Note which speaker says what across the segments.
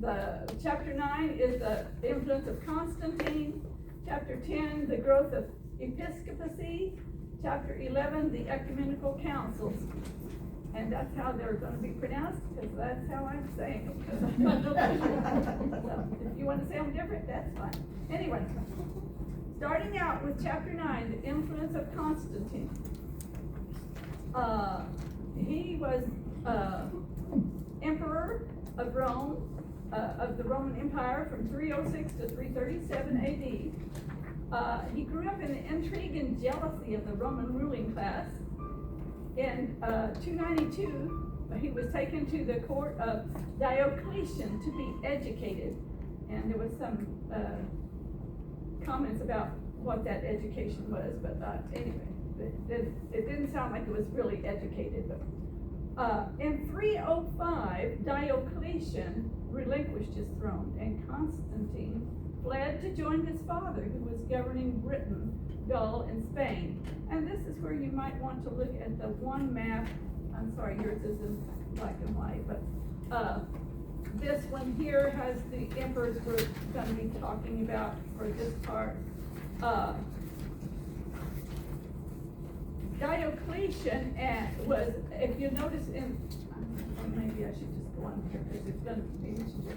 Speaker 1: the chapter 9 is the influence of Constantine. Chapter 10, the growth of Episcopacy. Chapter 11, the Ecumenical Councils. And that's how they're going to be pronounced, because that's how I'm saying them. So, if you want to say them different, that's fine. Anyway, starting out with chapter 9, the influence of Constantine. He was emperor of Rome, of the Roman Empire from 306 to 337 AD. He grew up in the intrigue and jealousy of the Roman ruling class. In 292, he was taken to the court of Diocletian to be educated. And there was some comments about what that education was, but anyway, it didn't sound like it was really educated. But in 305, Diocletian relinquished his throne, and Constantine fled to join his father, who was governing Britain, Gaul, and Spain. And this is where you might want to look at the one map. I'm sorry, yours is in black and white, but this one here has the emperors we're going to be talking about for this part. Diocletian was, if you notice in, maybe I should just go on here because it's going to be mentioned.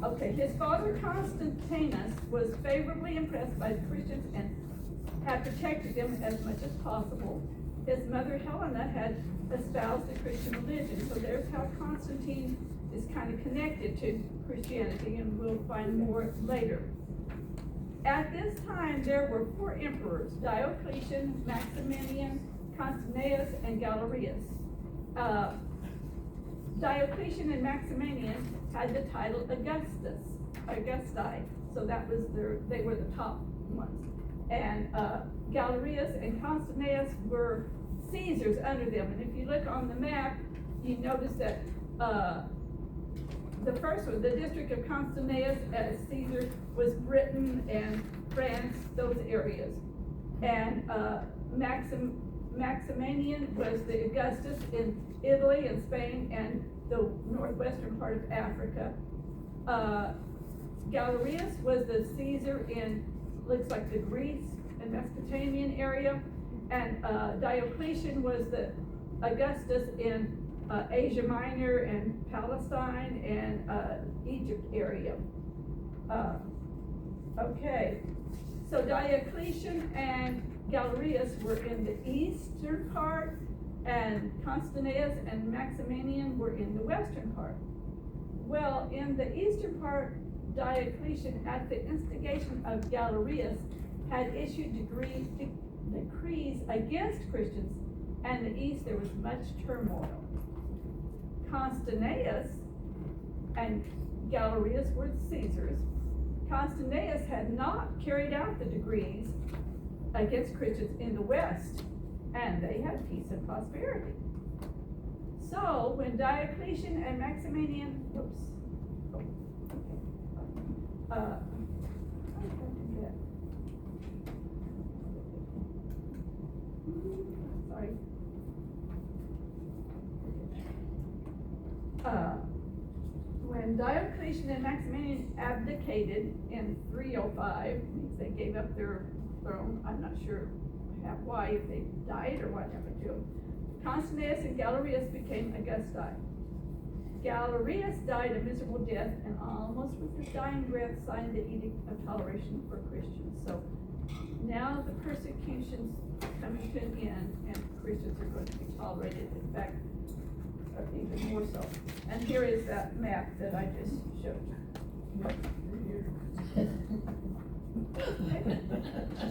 Speaker 1: Okay, his father Constantinus was favorably impressed by the Christians and had protected them as much as possible. His mother Helena had espoused the Christian religion, so there's how Constantine is kind of connected to Christianity, and we'll find more later. At this time, there were 4 emperors: Diocletian, Maximian, Constantius, and Galerius. Diocletian and Maximian had the title Augusti, so that was they were the top ones. And Galerius and Constantius were Caesars under them. And if you look on the map, you notice that the first one, the district of Constantius as Caesar, was Britain and France, those areas. And Maximian was the Augustus in Italy and Spain and the northwestern part of Africa. Galerius was the Caesar in, looks like the Greece and Mesopotamian area, and Diocletian was the Augustus in Asia Minor and Palestine and Egypt area. Okay, so Diocletian and Galerius were in the eastern part, and Constantius and Maximian were in the western part. Well, in the eastern part, Diocletian, at the instigation of Galerius, had issued decrees against Christians, and in the east there was much turmoil. Constantius and Galerius were Caesars. Constantius had not carried out the decrees against Christians in the west, and they had peace and prosperity. So when Diocletian and Maximian, sorry. When Diocletian and Maximian abdicated in 305, means they gave up their throne. I'm not sure why, if they died or what happened to them. Constantius and Galerius became Augusti. Galerius died a miserable death, and almost with his dying breath signed the Edict of Toleration for Christians. So now the persecution's coming to an end, and Christians are going to be tolerated. In fact, even more so. And here is that map that I just showed you.
Speaker 2: I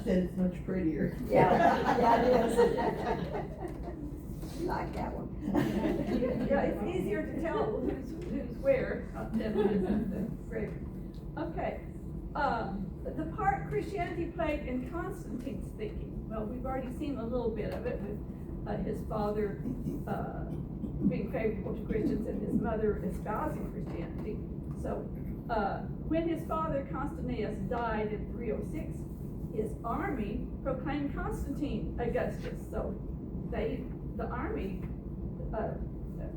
Speaker 2: said it's much prettier.
Speaker 3: Yeah, it is. I like that one.
Speaker 1: Yeah, it's easier to tell who's where than it is in the grave. Okay. The part Christianity played in Constantine's thinking. Well, we've already seen a little bit of it with his father being favorable to Christians and his mother espousing Christianity. So when his father Constantius died in 306, his army proclaimed Constantine Augustus. So the army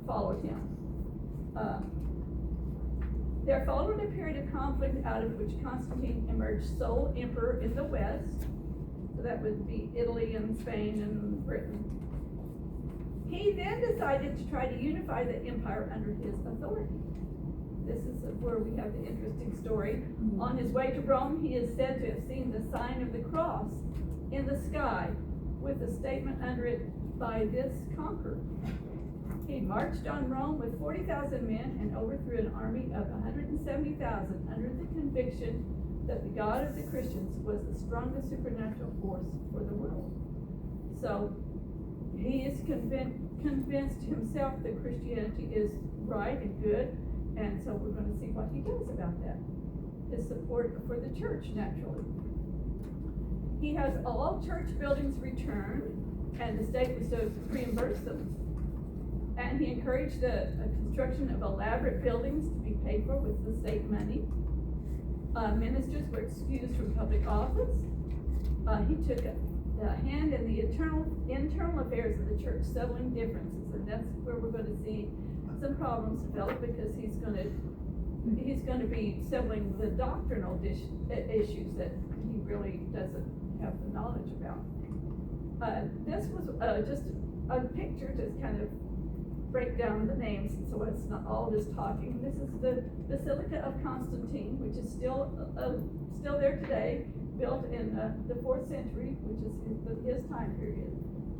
Speaker 1: followed him. There followed a period of conflict out of which Constantine emerged sole emperor in the West. So that would be Italy and Spain and Britain. He then decided to try to unify the empire under his authority. This is where we have the interesting story. On his way to Rome, he is said to have seen the sign of the cross in the sky with a statement under it, "By this conquer." He marched on Rome with 40,000 men and overthrew an army of 170,000 under the conviction that the God of the Christians was the strongest supernatural force for the world. So he is convinced himself that Christianity is right and good, and so we're going to see what he does about that. His support for the church, naturally. He has all church buildings returned, and the state was to reimburse them. And he encouraged the construction of elaborate buildings to be paid for with the state money. Ministers were excused from public office. He took a hand in the internal affairs of the church, settling differences, and that's where we're going to see some problems develop, because he's going to be settling the doctrinal issues that he really doesn't have the knowledge about. This was just a picture to kind of break down the names, so it's not all this talking. This is the Basilica of Constantine, which is still there today, built in the 4th century, which is his time period.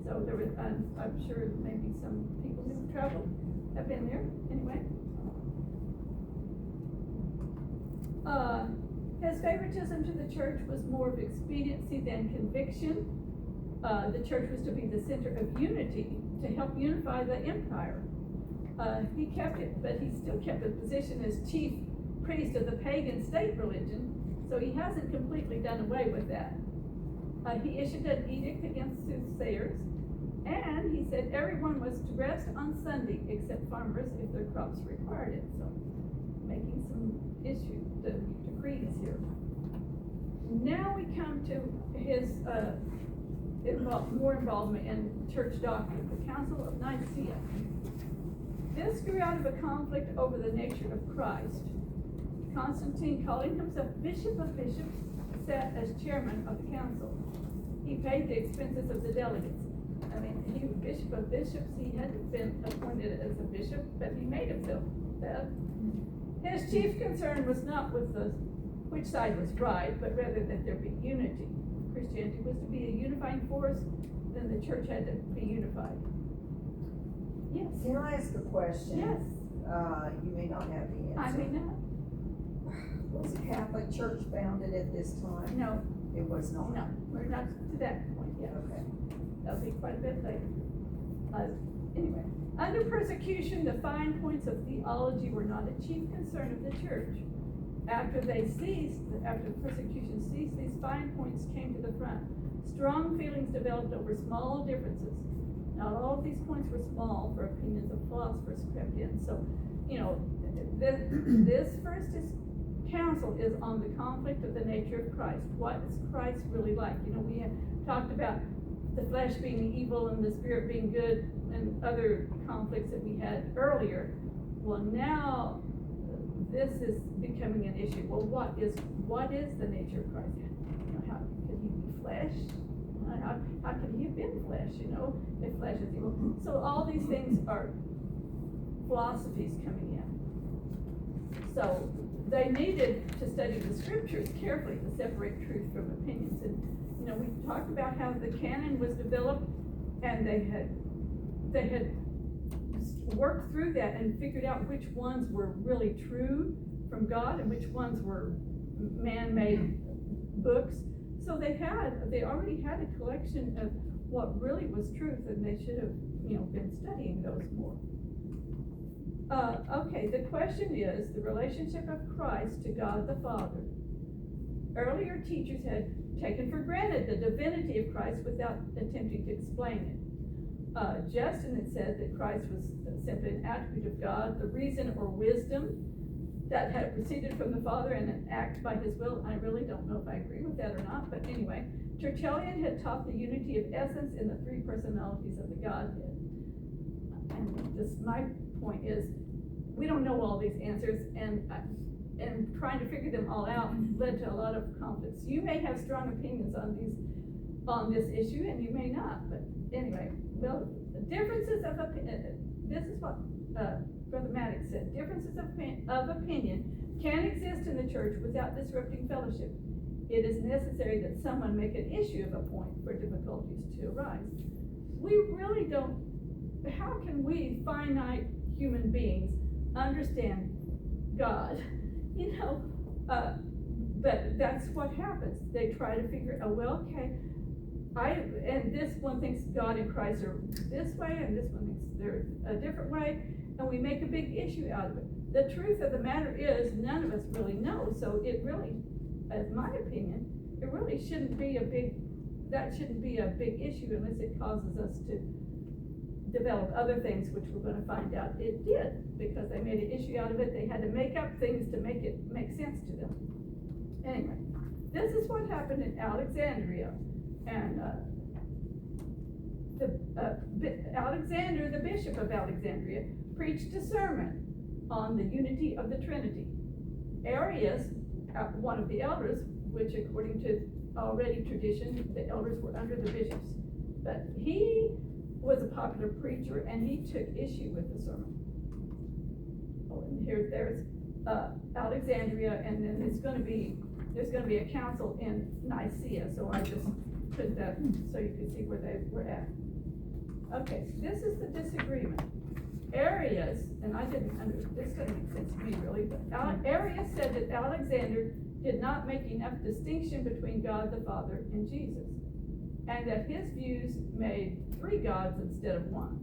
Speaker 1: So there was, I'm sure maybe some people who traveled have been there. Anyway, his favoritism to the church was more of expediency than conviction. The church was to be the center of unity, to help unify the empire. He kept it, but he still kept the position as chief priest of the pagan state religion, so he hasn't completely done away with that. He issued an edict against soothsayers, and he said everyone was to rest on Sunday except farmers if their crops required it. So, making some decrees here. Now we come to his more involvement in church doctrine, the Council of Nicaea. This grew out of a conflict over the nature of Christ. Constantine, calling himself Bishop of Bishops, sat as chairman of the council. He paid the expenses of the delegates. I mean, he was Bishop of Bishops. He hadn't been appointed as a bishop, but he made himself that. His chief concern was not with which side was right, but rather that there be unity. Christianity was to be a unifying force, then the church had to be unified. Yes.
Speaker 3: Can I ask a question?
Speaker 1: Yes.
Speaker 3: You may not have the answer.
Speaker 1: I may not.
Speaker 3: Was the Catholic Church founded at this time?
Speaker 1: No.
Speaker 3: It was not?
Speaker 1: No, we're not to that point yet.
Speaker 3: Okay.
Speaker 1: That'll be quite a bit later. Anyway, under persecution, the fine points of theology were not a chief concern of the church. After the persecution ceased, these fine points came to the front. Strong feelings developed over small differences. Not all of these points were small, for opinions of philosophers crept in. So, this first council is on the conflict of the nature of Christ. What is Christ really like? We have talked about the flesh being evil and the spirit being good, and other conflicts that we had earlier. Well, now this is becoming an issue. Well, what is the nature of Christ? How could he be flesh? How could he have been flesh? If flesh is evil. So all these things are philosophies coming in. So they needed to study the scriptures carefully to separate truth from opinions. And we talked about how the canon was developed, and they had worked through that and figured out which ones were really true from God and which ones were man-made books. So they already had a collection of what really was truth, and they should have been studying those more. Okay, the question is the relationship of Christ to God the Father. Earlier teachers had taken for granted the divinity of Christ without attempting to explain it. Justin had said that Christ was simply an attribute of God, the reason or wisdom that had proceeded from the Father and an act by his will. I really don't know if I agree with that or not, but anyway, Tertullian had taught the unity of essence in the three personalities of the Godhead. And my point is, we don't know all these answers, and and trying to figure them all out led to a lot of conflicts. You may have strong opinions on this issue, and you may not, but anyway, well, differences of opinion, this is what, Brother Mattox said, differences of opinion can exist in the church without disrupting fellowship. It is necessary that someone make an issue of a point for difficulties to arise. We really don't, how can we finite human beings understand God? You know, but that's what happens. They try to figure out, well, okay, and this one thinks God and Christ are this way, and this one thinks they're a different way, and we make a big issue out of it. The truth of the matter is, none of us really know, so it really, as my opinion, it really shouldn't be that shouldn't be a big issue unless it causes us to develop other things, which we're gonna find out it did, because they made an issue out of it. They had to make up things to make it make sense to them. Anyway, this is what happened in Alexandria, and Alexander, the bishop of Alexandria, preached a sermon on the unity of the Trinity. Arius, one of the elders, which according to already tradition, the elders were under the bishops, but he was a popular preacher, and he took issue with the sermon. Oh, and there's Alexandria, and then there's going to be a council in Nicaea, so I just put that so you can see where they were at. Okay, this is the disagreement. Arius, and this doesn't make sense to me really, but Arius said that Alexander did not make enough distinction between God the Father and Jesus, and that his views made 3 gods instead of 1.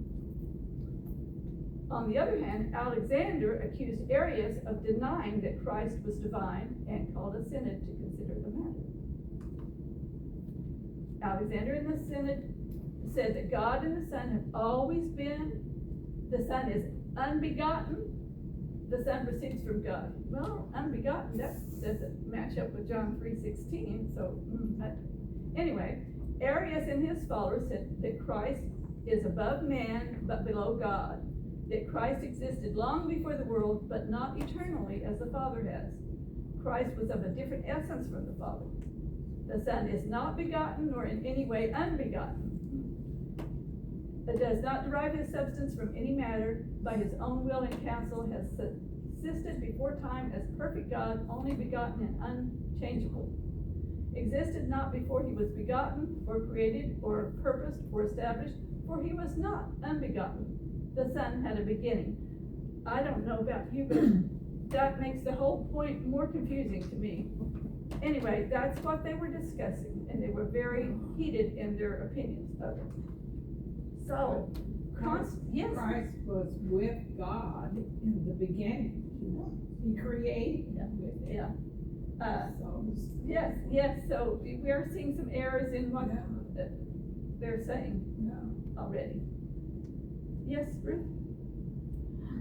Speaker 1: On the other hand, Alexander accused Arius of denying that Christ was divine and called a synod to consider the matter. Alexander in the synod said that God and the Son have always been. The Son is unbegotten. The Son proceeds from God. Well, unbegotten, that doesn't match up with John 3:16. So, anyway, Arius and his followers said that Christ is above man but below God. That Christ existed long before the world, but not eternally as the Father has. Christ was of a different essence from the Father. The Son is not begotten nor in any way unbegotten. It does not derive his substance from any matter, by his own will and counsel has subsisted before time as perfect God, only begotten and unchangeable. Existed not before he was begotten, or created, or purposed, or established, for he was not unbegotten. The Son had a beginning. I don't know about you, but that makes the whole point more confusing to me. Anyway, that's what they were discussing, and they were very heated in their opinions of it. So, yes.
Speaker 2: Christ was with God in the beginning. He created with it.
Speaker 1: Yeah. Yes, so we are seeing some errors in what they're saying already. Yes, Ruth?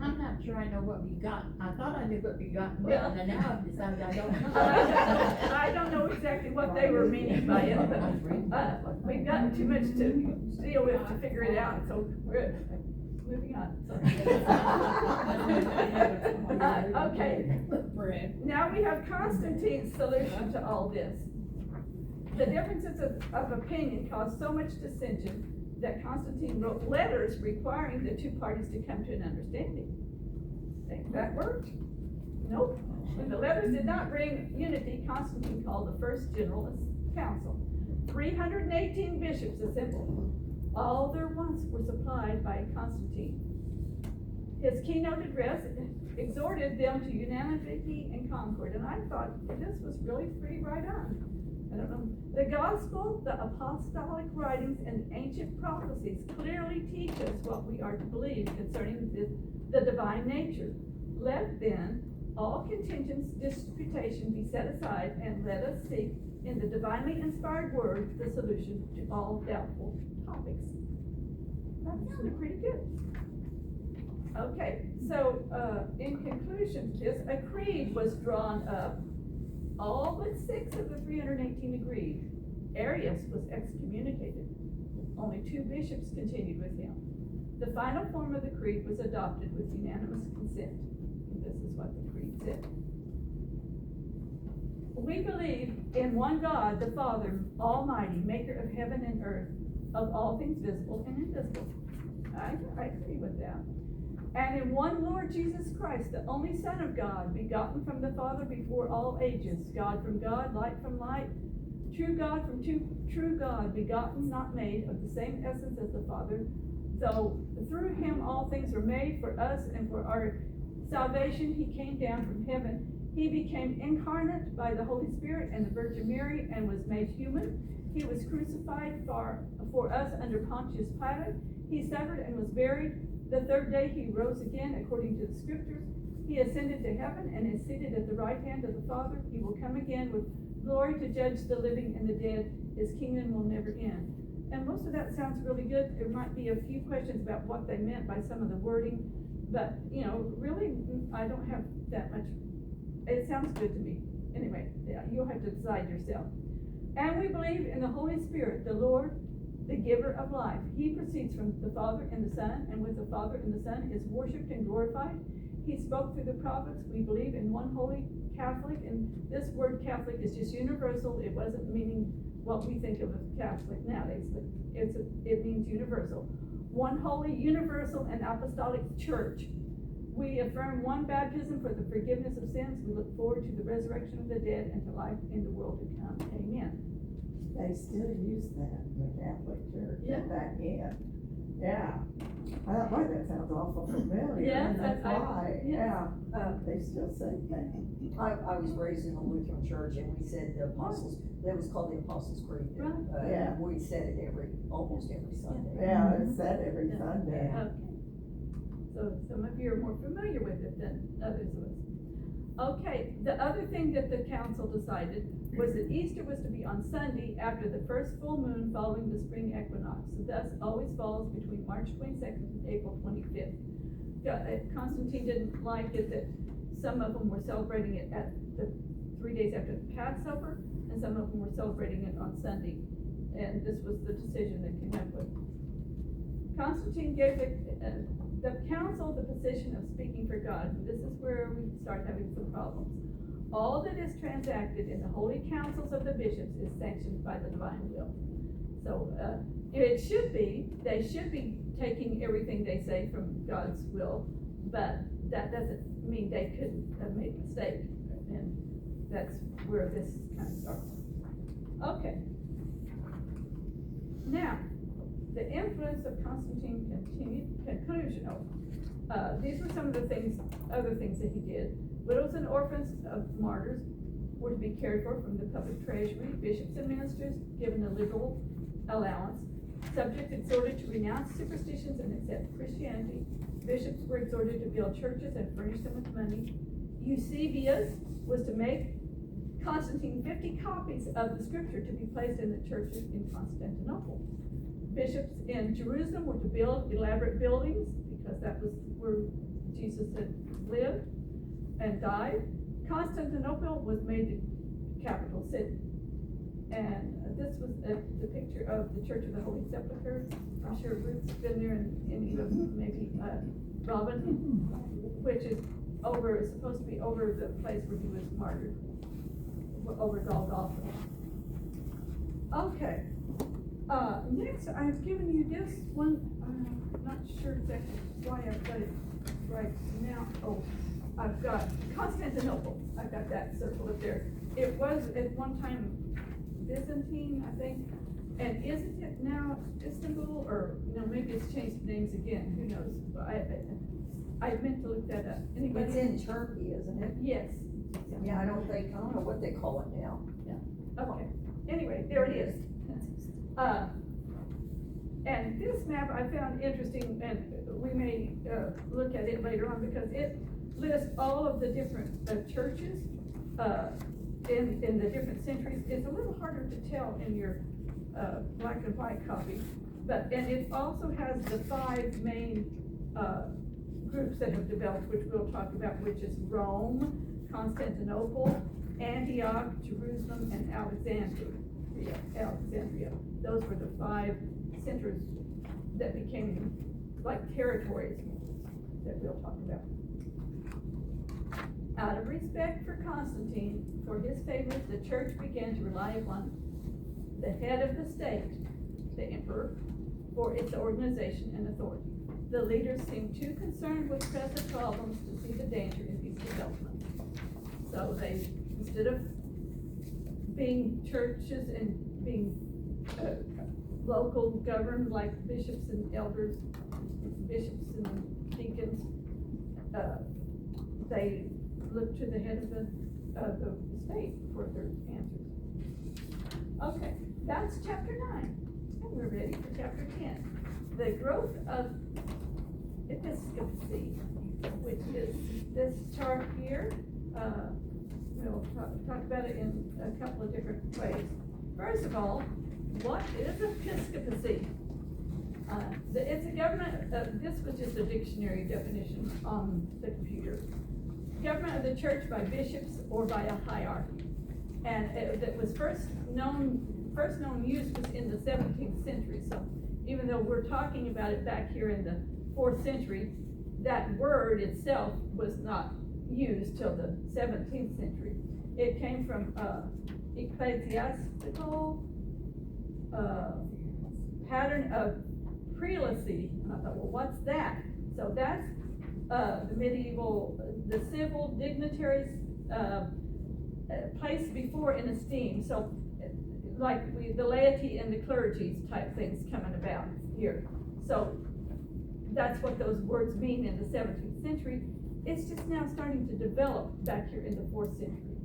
Speaker 4: I'm not sure I know what begotten. I thought I knew what begotten meant, and now I've decided I don't know.
Speaker 1: I don't know exactly what they were meaning by it, but we've gotten too much to deal with to figure it out, so we're moving on. Okay, now we have Constantine's solution to all this. The differences of opinion caused so much dissension that Constantine wrote letters requiring the 2 parties to come to an understanding. Think that worked? Nope. When the letters did not bring unity, Constantine called the First General Council. 318 bishops assembled. All their wants were supplied by Constantine. His keynote address exhorted them to unanimity and concord, and I thought this was really pretty right on. I don't know. The gospel, the apostolic writings, and ancient prophecies clearly teach us what we are to believe concerning the divine nature. Let then all contingent disputation be set aside, and let us seek in the divinely inspired word the solution to all doubtful topics. That sounded pretty good. Okay, so in conclusion to this, a creed was drawn up. All but 6 of the 318 agreed. Arius was excommunicated. Only 2 bishops continued with him. The final form of the creed was adopted with unanimous consent. And this is what the creed said. We believe in one God, the Father Almighty, maker of heaven and earth, of all things visible and invisible. I agree with that. And in one Lord Jesus Christ, the only Son of God, begotten from the Father before all ages, God from God, light from light, true God from true God, begotten, not made, of the same essence as the Father. So through him all things were made for us, and for our salvation he came down from heaven. He became incarnate by the Holy Spirit and the Virgin Mary, and was made human. He was crucified for us under Pontius Pilate. He suffered and was buried. The third day he rose again according to the scriptures. He ascended to heaven and is seated at the right hand of the Father. He will come again with glory to judge the living and the dead. His kingdom will never end. And most of that sounds really good. There might be a few questions about what they meant by some of the wording, but really, I don't have that much. It sounds good to me. Anyway, yeah, you'll have to decide yourself. And we believe in the Holy Spirit, the Lord, the giver of life. He proceeds from the Father and the Son, and with the Father and the Son is worshipped and glorified. He spoke through the prophets. We believe in one holy Catholic, and this word Catholic is just universal. It wasn't meaning what we think of as Catholic nowadays, but it means universal. One holy, universal, and apostolic church. We affirm one baptism for the forgiveness of sins. We look forward to the resurrection of the dead and to life in the world to come. Amen.
Speaker 3: They still use that in the Catholic Church,
Speaker 1: Yeah.
Speaker 3: at that end. Yeah. Boy, that sounds awful familiar.
Speaker 1: Yes,
Speaker 3: and that's why,
Speaker 1: yeah.
Speaker 3: they still say that.
Speaker 5: I was raised in a Lutheran church, and we said the Apostles', that was called the Apostles' Creed.
Speaker 1: Right.
Speaker 3: Yeah.
Speaker 5: We said it almost every Sunday.
Speaker 3: Yeah, it's said every
Speaker 1: Yeah.
Speaker 3: Sunday.
Speaker 1: Okay. So some of you are more familiar with it than others of us. Okay, the other thing that the council decided was that Easter was to be on Sunday after the first full moon following the spring equinox. Thus always falls between March 22nd and April 25th. Constantine didn't like it that some of them were celebrating it at the 3 days after the Passover, and some of them were celebrating it on Sunday. And this was the decision they came up with. Constantine gave the council the position of speaking for God. This is where we start having some problems. All that is transacted in the holy councils of the bishops is sanctioned by the divine will. So they should be taking everything they say from God's will, but that doesn't mean they couldn't have made a mistake. And that's where this kind of starts. Okay. Now, the influence of Constantine continued. Conclusion. These were some of the other things that he did. Widows and orphans of martyrs were to be cared for from the public treasury. Bishops and ministers given a liberal allowance. Subjects exhorted to renounce superstitions and accept Christianity. Bishops were exhorted to build churches and furnish them with money. Eusebius was to make Constantine 50 copies of the scripture to be placed in the churches in Constantinople. Bishops in Jerusalem were to build elaborate buildings, because that was where Jesus had lived and died. Constantinople was made the capital city. And this was the picture of the Church of the Holy Sepulchre. I'm sure Ruth's been there, and even maybe Robin, which is supposed to be over the place where he was martyred, over Golgotha. Okay. Next, I've given you this one. I'm not sure exactly why I've got it right now. Oh, I've got Constantinople. I've got that circled up there. It was at one time Byzantine, I think. And isn't it now Istanbul, or maybe it's changed names again? Who knows? But I meant to look that up. Anybody?
Speaker 5: It's in Turkey, isn't it?
Speaker 1: Yes.
Speaker 5: Yeah, I don't know what they call it now.
Speaker 1: Okay. Anyway, there it is. And this map I found interesting, and we may look at it later on, because it lists all of the different churches in the different centuries. It's a little harder to tell in your black and white copy, and it also has the 5 main groups that have developed, which we'll talk about, which is Rome, Constantinople, Antioch, Jerusalem, and Alexandria. Those were the 5 centers that became like territories that we'll talk about. Out of respect for Constantine, for his favors, the church began to rely upon the head of the state, the emperor, for its organization and authority. The leaders seemed too concerned with present problems to see the danger in these developments. So they, instead of being churches and being local governed like bishops and elders, bishops and deacons, they look to the head of the state for their answers. Okay, that's chapter 9, and we're ready for chapter 10. The growth of Episcopacy, which is this chart here. We'll talk about it in a couple of different ways. First of all, what is Episcopacy? It's a government, this was just a dictionary definition on the computer. Government of the church by bishops or by a hierarchy. And that was first known use was in the 17th century. So even though we're talking about it back here in the 4th century, that word itself was not used till the 17th century. It came from ecclesiastical pattern of prelacy. And I thought, well, what's that? So that's the medieval, the civil dignitaries placed before in esteem. So like the laity and the clergy type things coming about here. So that's what those words mean in the 17th century. It's just now starting to develop back here in the 4th century,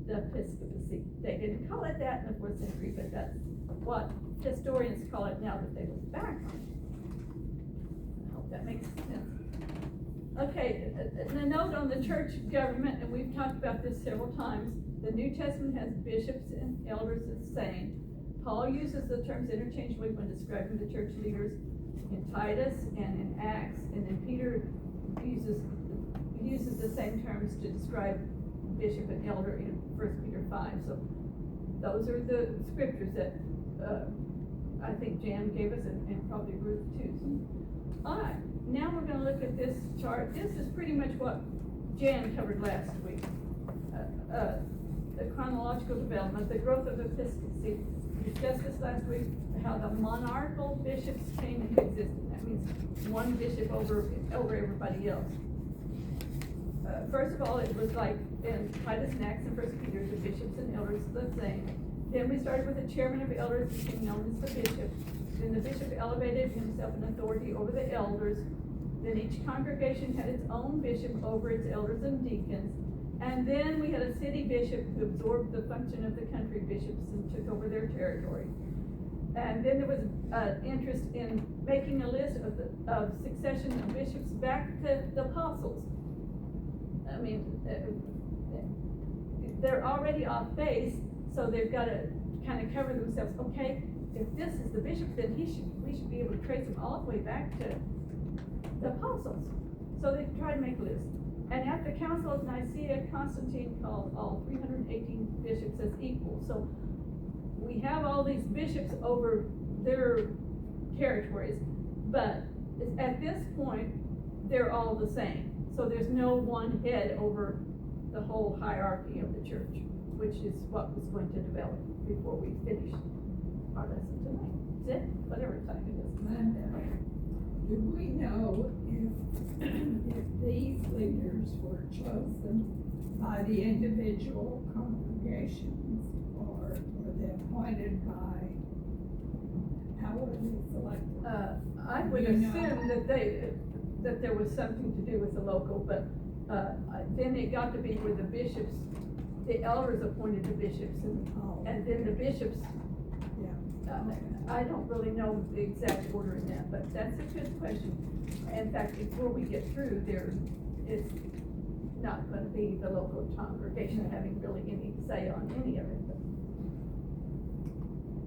Speaker 1: the Episcopacy. They didn't call it that in the 4th century, but that's what historians call it now that they look back on it. I hope that makes sense. Okay, the note on the church government, and we've talked about this several times, the New Testament has bishops and elders as saying. Paul uses the terms interchangeably when describing the church leaders in Titus and in Acts, and then Peter uses the same terms to describe bishop and elder in 1 Peter 5. So those are the scriptures that I think Jan gave us, and probably Ruth too. All right, now we're going to look at this chart. This is pretty much what Jan covered last week. The chronological development, the growth of episcopacy. We discussed this last week, how the monarchical bishops came into existence. That means one bishop over everybody else. First of all, it was like in Titus and Acts and 1 Peter, the bishops and elders the same. Then we started with the chairman of elders, became known as the bishop. Then the bishop elevated himself in authority over the elders. Then each congregation had its own bishop over its elders and deacons. And then we had a city bishop who absorbed the function of the country bishops and took over their territory. And then there was interest in making a list of succession of bishops back to the apostles. I mean, they're already off base, so they've got to kind of cover themselves. Okay, if this is the bishop, then we should be able to trace him all the way back to the apostles. So they tried to make a list. And at the Council of Nicaea, Constantine called all 318 bishops as equal. So we have all these bishops over their territories, but at this point, they're all the same. So there's no one head over the whole hierarchy of the church, which is what was going to develop before we finish our lesson tonight. Is it? Whatever time it is.
Speaker 2: Do we know if these leaders were chosen by the individual congregations, or were they appointed by, how were they selected?
Speaker 1: I would assume that there was something to do with the local, but then it got to be where the bishops, the elders appointed the bishops, and then the bishops. I don't really know the exact order in that, but that's a good question. In fact, before we get through there, it's not going to be the local congregation having really any say on any of it.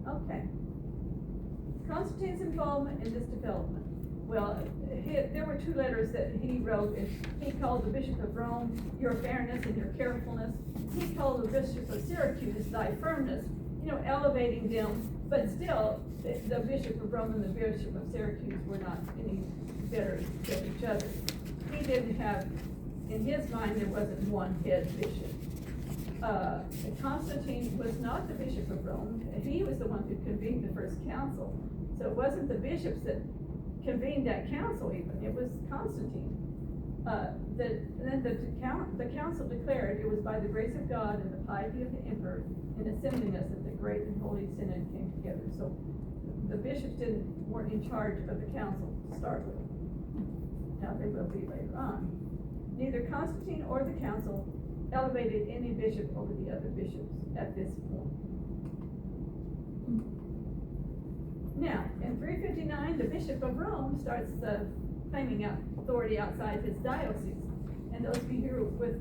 Speaker 1: But. Okay. Constantine's involvement in this development. Well, there were 2 letters that he wrote, and he called the Bishop of Rome your fairness and your carefulness. He called the Bishop of Syracuse thy firmness, elevating them, but still, the Bishop of Rome and the Bishop of Syracuse were not any better than each other. He didn't have in his mind, there wasn't one head bishop. Constantine was not the bishop of Rome. He was the one who convened the first council. So it wasn't the bishops that convened that council even, it was Constantine. The council declared it was by the grace of God and the piety of the emperor in assembling us that the great and holy synod came together. So the bishops weren't in charge of the council to start with. Now they will be later on. Neither Constantine or the council elevated any bishop over the other bishops at this point. Now, in 359, the Bishop of Rome starts claiming authority outside his diocese. And those of you who are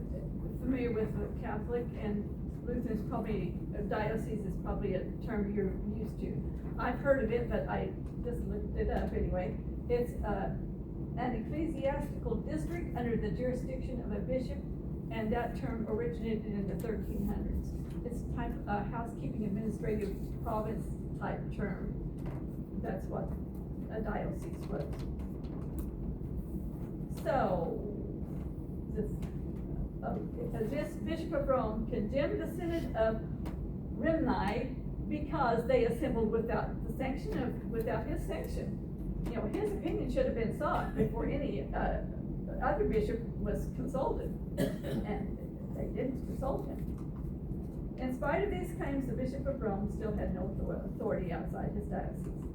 Speaker 1: familiar with the Catholic and Lutheran, probably a diocese is probably a term you're used to. I've heard of it, but I just looked it up anyway. It's an ecclesiastical district under the jurisdiction of a bishop, and that term originated in the 1300s. It's type housekeeping administrative province type term. That's what a diocese was. So, this Bishop of Rome condemned the Synod of Rimini because they assembled without his sanction. You know, his opinion should have been sought before any other bishop was consulted, and they didn't consult him. In spite of these claims, the Bishop of Rome still had no authority outside his diocese.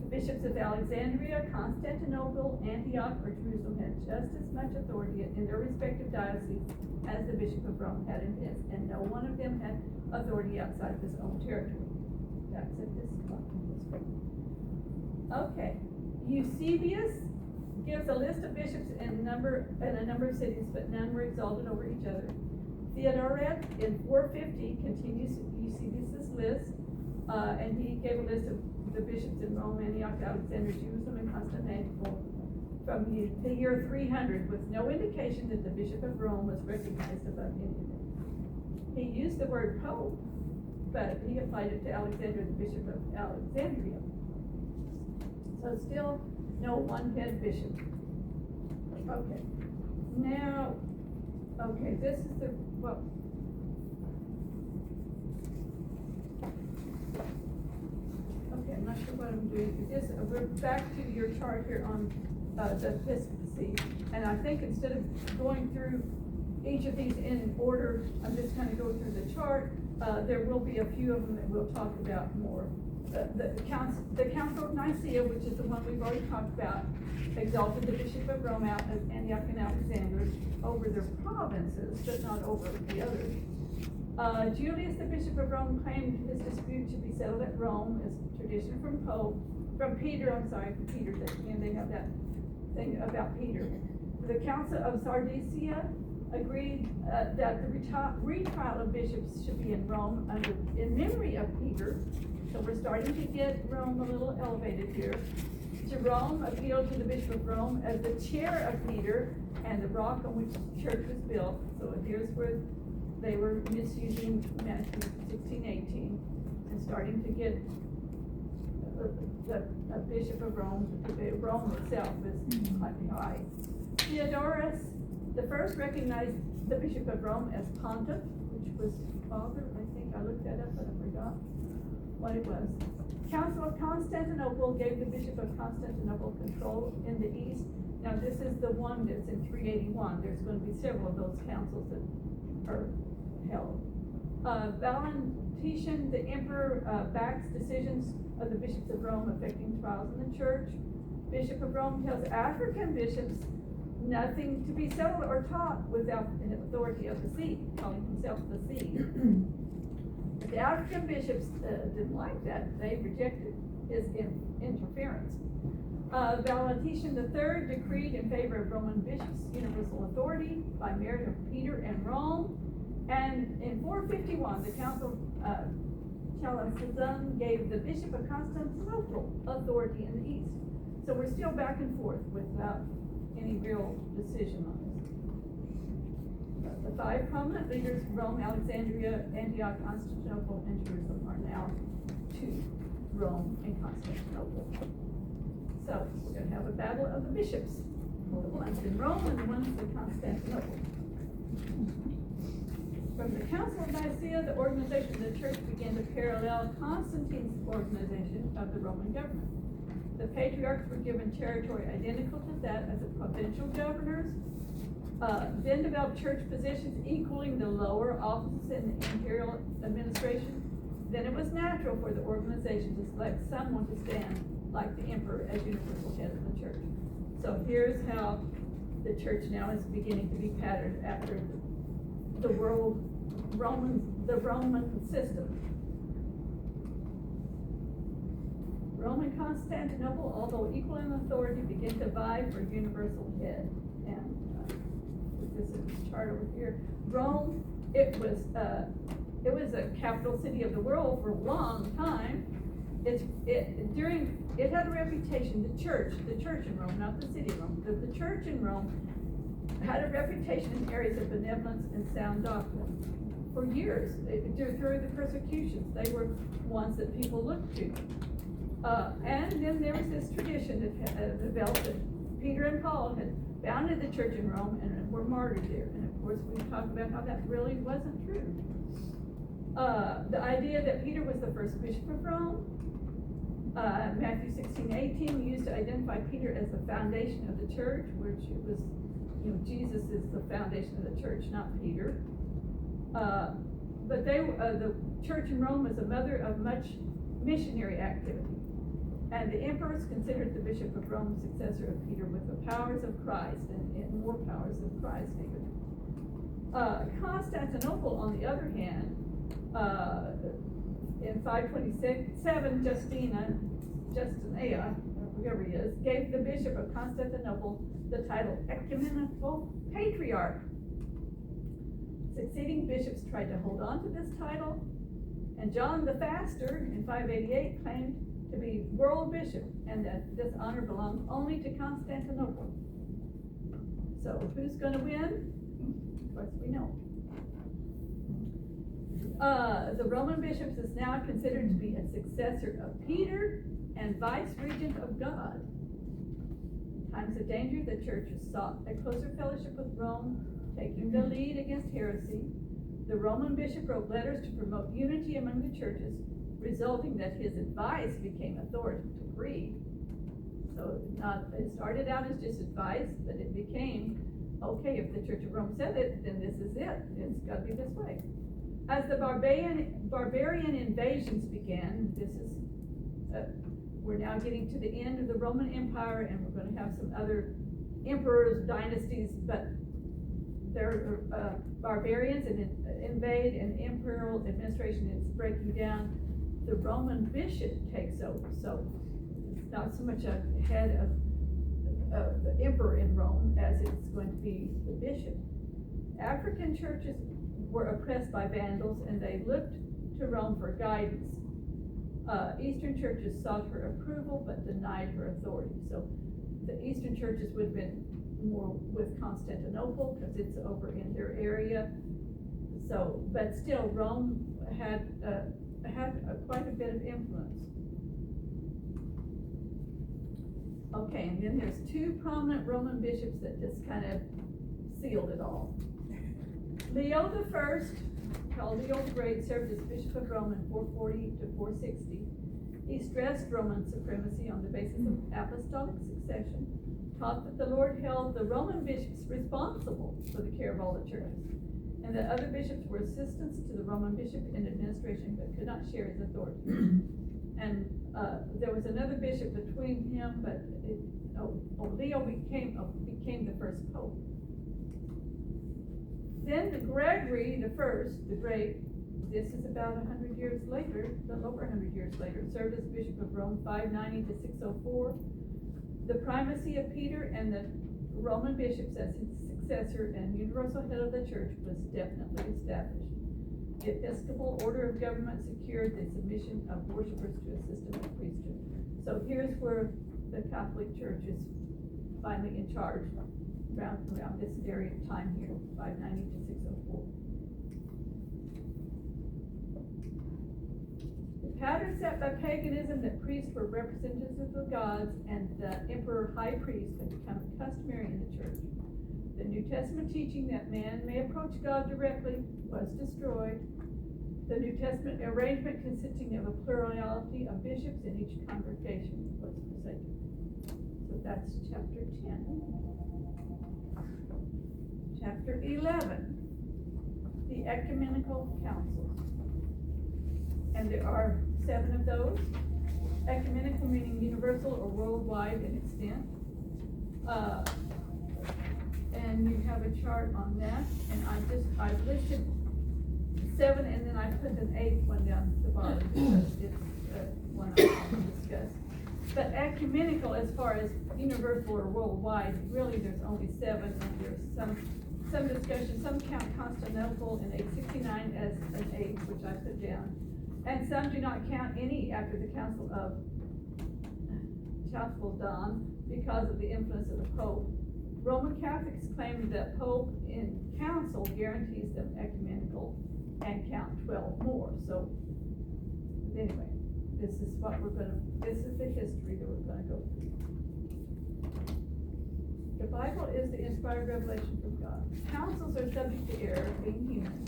Speaker 1: The bishops of Alexandria, Constantinople, Antioch, or Jerusalem had just as much authority in their respective dioceses as the Bishop of Rome had in his, and no one of them had authority outside of his own territory. That's at this point. Okay, Eusebius gives a list of bishops in a number of cities, but none were exalted over each other. Theodoret in 450 continues Eusebius' list, and he gave a list of the bishops in Rome, Antioch, Alexandria, Jerusalem, and Constantinople from the year 300, with no indication that the Bishop of Rome was recognized above any of them. He used the word pope, but he applied it to Alexander, the Bishop of Alexandria. So still no one head bishop. Okay. Now, okay, this is the, well, okay, I'm not sure what I'm doing. We're back to your chart here on the Episcopacy. And I think instead of going through each of these in order, I'm just going to go through the chart. There will be a few of them that we'll talk about more. The Council of Nicaea, which is the one we've already talked about, exalted the Bishop of Rome out of Antioch and Alexandria over their provinces, but not over the others. Julius, the Bishop of Rome, claimed his dispute to be settled at Rome as tradition from Peter, and they have that thing about Peter. The Council of Sardicia agreed that the retrial of bishops should be in Rome in memory of Peter. So we're starting to get Rome a little elevated here. Jerome appealed to the Bishop of Rome as the chair of Peter and the rock on which the church was built. So here's where they were misusing Matthew 16:18 and starting to get the Bishop of Rome. Rome itself is quite high. Theodorus the first recognized the Bishop of Rome as pontiff, which was father. I think I looked that up, but I forgot what it was. Council of Constantinople gave the Bishop of Constantinople control in the east. Now this is the one that's in 381. There's going to be several of those councils that are held. Valentinian, the emperor, backs decisions of the bishops of Rome affecting trials in the church. Bishop of Rome tells African bishops nothing to be settled or taught without the authority of the see, calling himself the see. The African bishops didn't like that. They rejected his interference. Valentinian III decreed in favor of Roman bishops universal authority by merit of Peter and Rome. And in 451, the Council of Chalcedon gave the Bishop of Constantinople authority in the east. So we're still back and forth without any real decision on this. The five prominent leaders, Rome, Alexandria, Antioch, Constantinople, and Jerusalem, are now to Rome and Constantinople. So we're going to have a battle of the bishops. The ones in Rome and the ones in Constantinople. From the Council of Nicaea, the organization of the church began to parallel Constantine's organization of the Roman government. The patriarchs were given territory identical to that of the provincial governors, then developed church positions equaling the lower offices in the imperial administration. Then it was natural for the organization to select someone to stand like the emperor as universal head of the church. So here's how the church now is beginning to be patterned after the Roman system. Rome and Constantinople, although equal in authority, began to vie for universal head. And this is the chart over here. Rome, it was a capital city of the world for a long time. It had a reputation, the church in Rome, not the city of Rome, the church in Rome had a reputation in areas of benevolence and sound doctrine. For years, during the persecutions, they were ones that people looked to. And then there was this tradition that developed that Peter and Paul had founded the church in Rome and were martyred there. And of course, we talked about how that really wasn't true. The idea that Peter was the first bishop of Rome, Matthew 16:18 used to identify Peter as the foundation of the church, which it was, Jesus is the foundation of the church, not Peter. But the church in Rome was a mother of much missionary activity. And the emperors considered the bishop of Rome successor of Peter with the powers of Christ and more powers of Christ even. Constantinople, on the other hand, in 527, Justina, whoever he is, gave the bishop of Constantinople the title Ecumenical Patriarch. Succeeding bishops tried to hold on to this title, and John the Faster in 588 claimed to be world bishop, and that this honor belonged only to Constantinople. So who's going to win? Of course we know. The Roman bishops is now considered to be a successor of Peter and vice-regent of God. In times of danger, the church has sought a closer fellowship with Rome, taking the lead against heresy. The Roman bishop wrote letters to promote unity among the churches, resulting that his advice became authority to creed. So it started out as just advice, but it became, okay, if the Church of Rome said it, then this is it. It's got to be this way. As the barbarian invasions began, we're now getting to the end of the Roman Empire, and we're going to have some other emperors, dynasties, but they're barbarians and invade, and imperial administration is breaking down. The Roman bishop takes over, so it's not so much a head of the emperor in Rome as it's going to be the bishop. African churches were oppressed by Vandals, and they looked to Rome for guidance. Eastern churches sought her approval but denied her authority. So the Eastern churches would have been more with Constantinople because it's over in their area. So, but still, Rome had quite a bit of influence. Okay, and then there's two prominent Roman bishops that just kind of sealed it all. Leo the First, called Leo the Great, served as Bishop of Rome in 440 to 460. He stressed Roman supremacy on the basis of apostolic succession, taught that the Lord held the Roman bishops responsible for the care of all the churches, and that other bishops were assistants to the Roman bishop in administration but could not share his authority. And there was another bishop between him, but Leo became the first pope. Then Gregory the First, the Great, this is about 100 years later, a little over 100 years later, served as Bishop of Rome 590 to 604. The primacy of Peter and the Roman bishops as his successor and universal head of the church was definitely established. The Episcopal order of government secured the submission of worshipers to a system of priesthood. So here's where the Catholic Church is finally in charge, around this area of time here, 590 to 604. The pattern set by paganism that priests were representatives of the gods and the emperor high priest had become customary in the church. The New Testament teaching that man may approach God directly was destroyed. The New Testament arrangement consisting of a plurality of bishops in each congregation was forsaken. So that's chapter 10. Chapter 11, the Ecumenical Councils. And there are 7 of those. Ecumenical meaning universal or worldwide in extent. And you have a chart on that, and I've listed 7, and then I put an 8th one down at the bottom because it's one I want to discuss. But ecumenical, as far as universal or worldwide, really there's only 7, and there's some discussion. Some count Constantine in 869 as an 8th, which I put down, and some do not count any after the Council of Chalcedon because of the influence of the Pope. Roman Catholics claim that Pope in council guarantees them ecumenical and count 12 more. So anyway, this is the history that we're gonna go through. The Bible is the inspired revelation from God. Councils are subject to error, being human.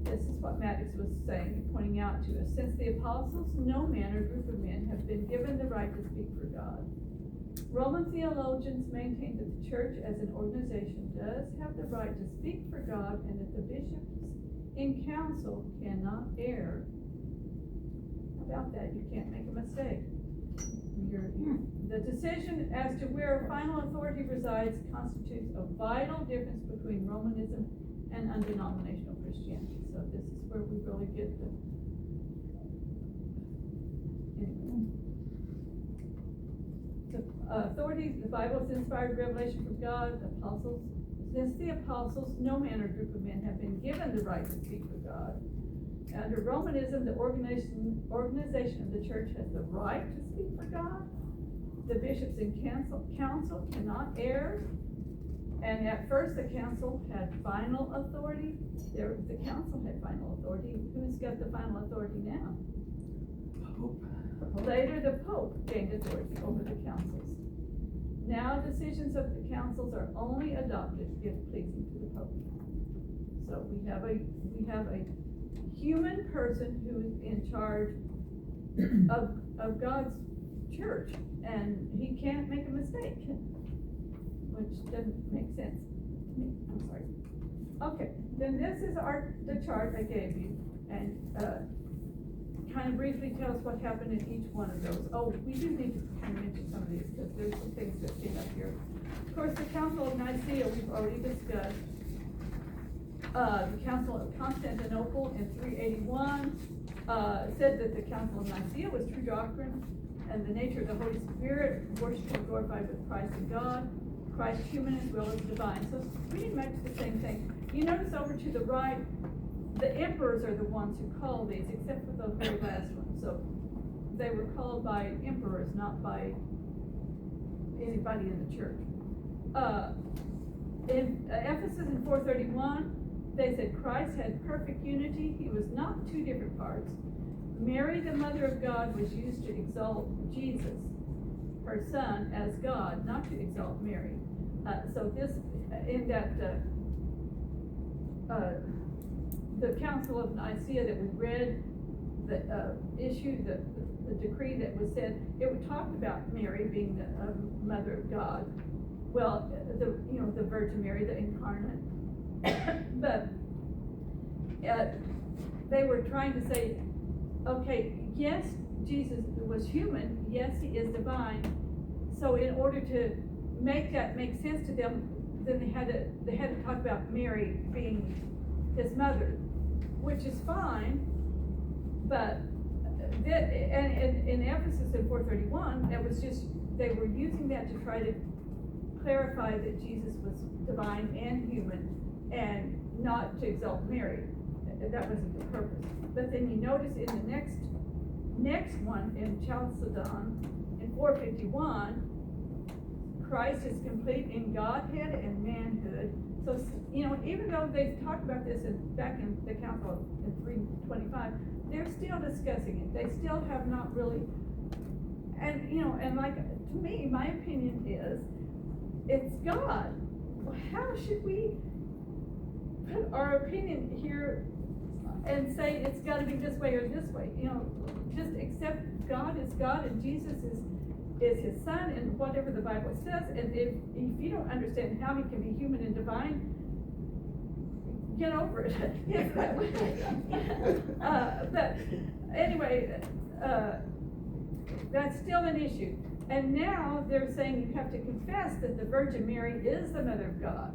Speaker 1: This is what Mattox was saying, pointing out to us. Since the apostles, no man or group of men have been given the right to speak for God. Roman theologians maintain that the church as an organization does have the right to speak for God and that the bishops in council cannot err. About that, you can't make a mistake. The decision as to where final authority resides constitutes a vital difference between Romanism and undenominational Christianity. So this is where we really get the authority. The Bible is inspired revelation from God. Apostles, since the apostles, no man or group of men have been given the right to speak for God. Under Romanism, the organization of the church has the right to speak for God. The bishops in council cannot err. And at first, the council had final authority. The council had final authority. Who's got the final authority now?
Speaker 6: Pope.
Speaker 1: Later, the Pope gained authority over the councils. Now, decisions of the councils are only adopted if pleasing to the Pope. So we have a human person who is in charge of God's church, and he can't make a mistake, which doesn't make sense to me. I'm sorry. Okay, then this is the chart I gave you, and kind of briefly tells what happened in each one of those. Oh, we do need to kind of mention some of these because there's some things that came up here. Of course, the Council of Nicaea we've already discussed. The Council of Constantinople in 381 said that the Council of Nicaea was true doctrine and the nature of the Holy Spirit, worshiped and glorified with Christ and God, Christ human as well as divine. So pretty much the same thing. You notice over to the right, the emperors are the ones who call these, except for the very last one. So they were called by emperors, not by anybody in the church. In Ephesus in 431, they said Christ had perfect unity. He was not two different parts. Mary, the mother of God, was used to exalt Jesus, her son, as God, not to exalt Mary. So this, in that, the Council of Nicaea that we read, the decree that was said, it would talk about Mary being the mother of God. Well, the Virgin Mary, the incarnate. But they were trying to say, okay, yes, Jesus was human, yes, he is divine. So in order to make that make sense to them, then they had to talk about Mary being his mother, which is fine. But and in Ephesus in 431, it was just they were using that to try to clarify that Jesus was divine and human, and not to exalt Mary. That wasn't the purpose. But then you notice in the next one in Chalcedon in 451, Christ is complete in Godhead and manhood, So, you know, even though they talked about this back in the council in 325, they're still discussing it. They still have not really, and, you know, and like, to me, my opinion is, it's God. Well, how should we put our opinion here and say it's gotta be this way or this way? You know, just accept God is God and Jesus is his son and whatever the Bible says, and if you don't understand how he can be human and divine, get over it. But anyway, that's still an issue. And now they're saying you have to confess that the Virgin Mary is the Mother of God.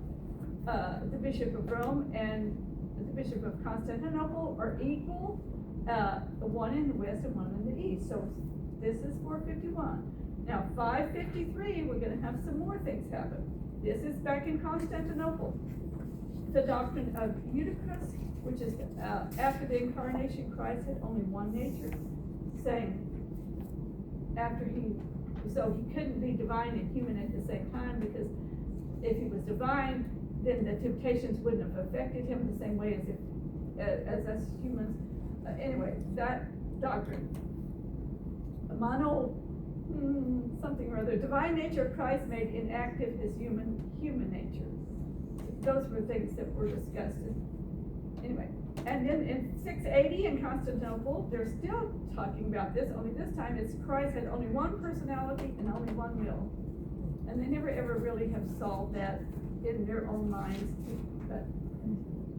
Speaker 1: The Bishop of Rome and the Bishop of Constantinople are equal, one in the west and one in the east. So this is 451. Now 553, we're gonna have some more things happen. This is back in Constantinople. The doctrine of Eutychus, which is after the incarnation, Christ had only one nature, saying so he couldn't be divine and human at the same time, because if he was divine, then the temptations wouldn't have affected him the same way as us humans. Anyway, that doctrine, something or other, divine nature of Christ made inactive his human nature. Those were things that were discussed. Anyway, and then in 680 in Constantinople, they're still talking about this, only this time it's Christ had only one personality and only one will. And they never ever really have solved that in their own minds. But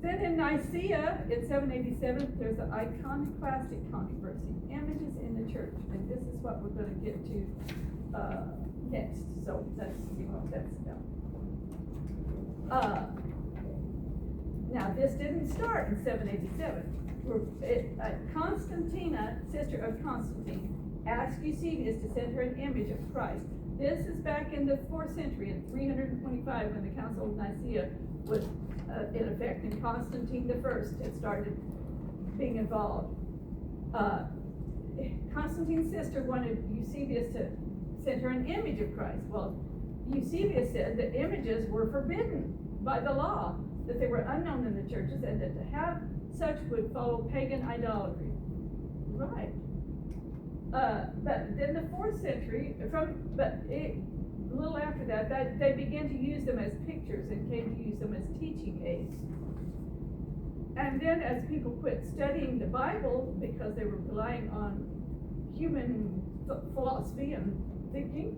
Speaker 1: then in Nicaea, in 787, there's an iconoclastic controversy, images in the church, and this is what we're going to get to next. So that's what that's about. Now this didn't start in 787. Constantina, sister of Constantine, asked Eusebius to send her an image of Christ. This is back in the 4th century, in 325, when the Council of Nicaea was in effect, and Constantine I had started being involved. Constantine's sister wanted Eusebius to send her an image of Christ. Well, Eusebius said that images were forbidden by the law, that they were unknown in the churches, and that to have such would follow pagan idolatry. Right. But then the 4th century, a little after that, they began to use them as pictures and came to use them as teaching aids. And then as people quit studying the Bible because they were relying on human philosophy and thinking,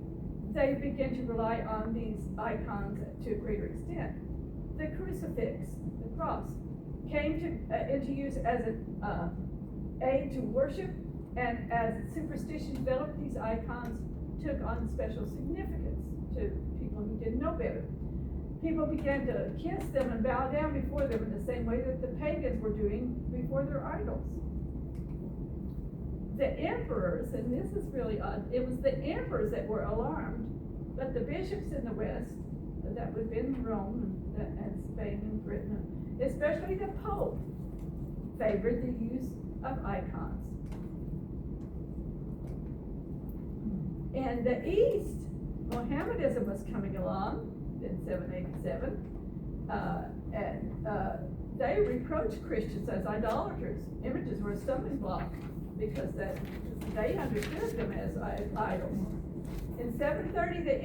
Speaker 1: they began to rely on these icons to a greater extent. The crucifix, the cross, came into use as an aid to worship, and as superstition developed, these icons took on special significance to people who didn't know better. People began to kiss them and bow down before them in the same way that the pagans were doing before their idols. The emperors, and this is really odd, it was the emperors that were alarmed, but the bishops in the West, that would have been Rome and Spain and Britain, especially the Pope, favored the use of icons. In the East, Mohammedanism was coming along in 787, and they reproached Christians as idolaters. Images were a stumbling block because they understood them as idols. In 730, the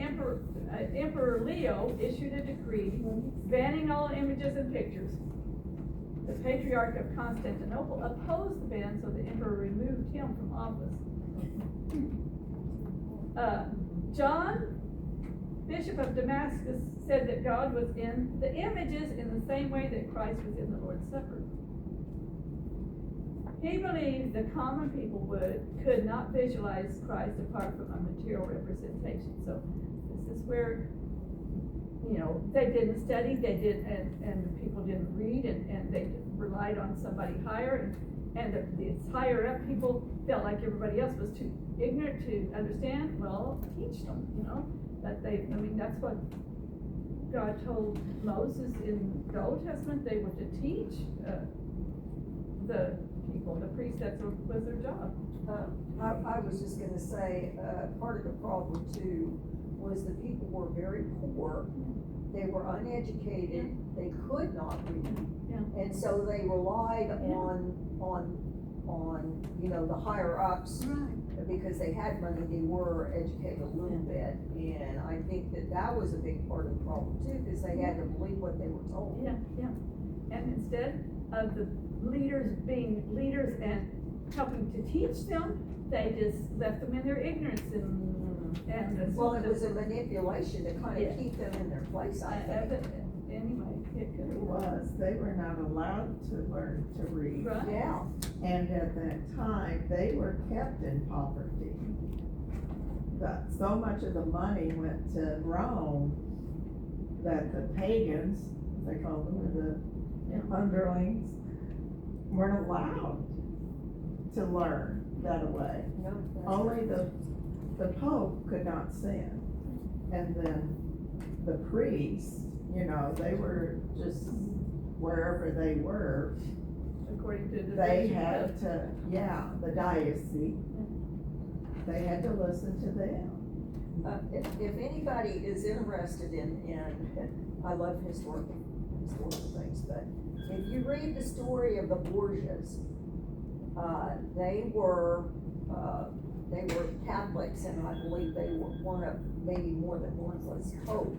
Speaker 1: Emperor Leo issued a decree banning all images and pictures. The Patriarch of Constantinople opposed the ban, so the emperor removed him from office. John, Bishop of Damascus, said that God was in the images in the same way that Christ was in the Lord's Supper. He believed the common people could not visualize Christ apart from a material representation. So this is where, they didn't study, and the people didn't read, and they relied on somebody higher, and the higher up people felt like everybody else was too ignorant to understand. Well, teach them, that that's what God told Moses in the Old Testament. They were to teach the people, the priests, that was their job.
Speaker 5: I was just gonna say, part of the problem too was the people were very poor, they were uneducated, they could not read.
Speaker 1: Yeah.
Speaker 5: And so they relied on, you know, the higher ups,
Speaker 1: Right.
Speaker 5: because they had money, they were educated a little bit. And I think that that was a big part of the problem too, because they had to believe what they were told.
Speaker 1: Yeah, yeah. And instead of the leaders being leaders and helping to teach them, they just left them in their ignorance and.
Speaker 5: Well, it was a manipulation to kind
Speaker 1: Yeah.
Speaker 5: of keep them in their place, I think.
Speaker 1: Anyway, it could
Speaker 7: It
Speaker 1: have
Speaker 7: was, they were not allowed to learn to read.
Speaker 1: Right.
Speaker 5: Yeah,
Speaker 7: And at that time, they were kept in poverty. So much of the money went to Rome that the pagans, they call them, or the underlings, weren't allowed to learn that way.
Speaker 5: no, that's
Speaker 7: Only the Pope could not sin. And then the priests, you know, they were just wherever they were,
Speaker 1: according to the.
Speaker 7: they had to, the diocese, they had to listen to them.
Speaker 5: If anybody is interested in, I love historical things, but if you read the story of the Borgias, they were Catholics, and I believe they were one of, maybe more than one, let's hope.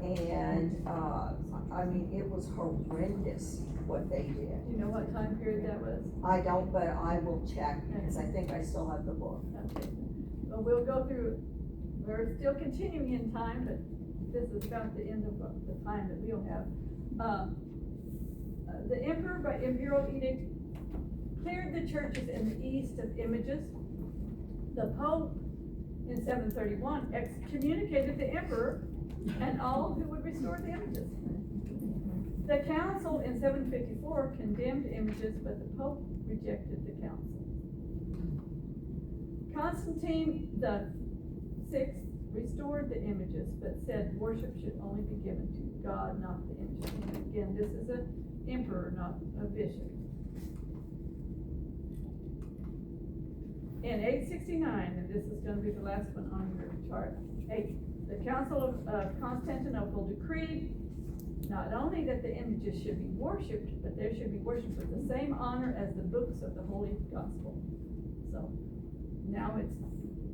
Speaker 5: And, I mean, it was horrendous what they did.
Speaker 1: Do you know what time period that was?
Speaker 5: I don't, but I will check, because I think I still have the book.
Speaker 1: Okay. Well, we'll go through, we're still continuing in time, but this is about the end of the time that we'll have. The emperor by imperial edict cleared the churches in the east of images. The Pope in 731 excommunicated the emperor and all who would restore the images. The council in 754 condemned images, but the Pope rejected the council. Constantine the sixth restored the images, but said worship should only be given to God, not the images. And again, this is an emperor, not a bishop. In 869, and this is gonna be the last one on your chart, the Council of Constantinople decreed not only that the images should be worshipped, but they should be worshipped with the same honor as the books of the Holy Gospel. So, now it's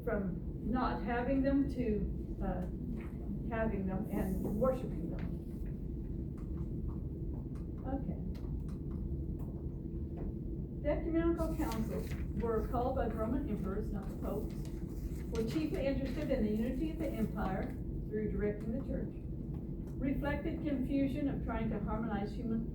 Speaker 1: from not having them to, having them and worshiping them. Okay. The Ecumenical Councils were called by the Roman emperors, not the popes, were chiefly interested in the unity of the empire through directing the church, reflected confusion of trying to harmonize human